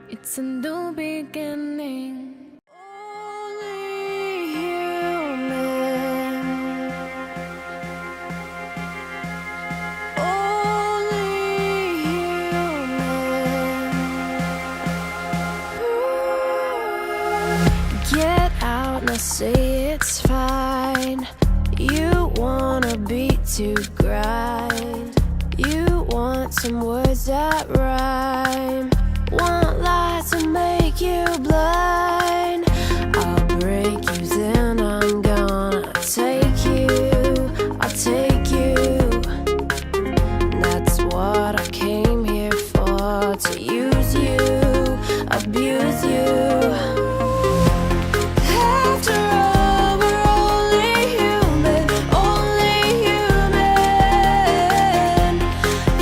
It's a new beginning. Only human. Only human. Get out and I say it's fine. You wanna beat to grind. You want some words that rhyme. Want light to make you blind. I'll break you, then I'm gonna take you. I'll take you. And that's what I came here for. To use you, abuse you. After all, we're only human. Only human.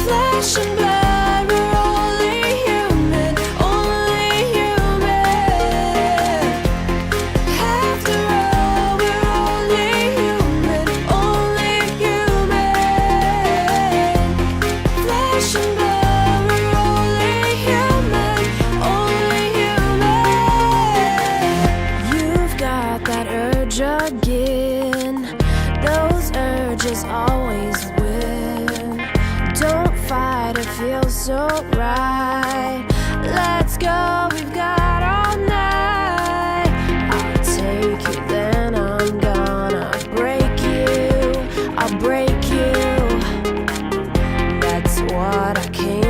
Flesh and blood, we're only always win. Don't fight, it feels so right. Let's go, we've got all night. I'll take you, then I'm gonna break you. I'll break you. That's what I came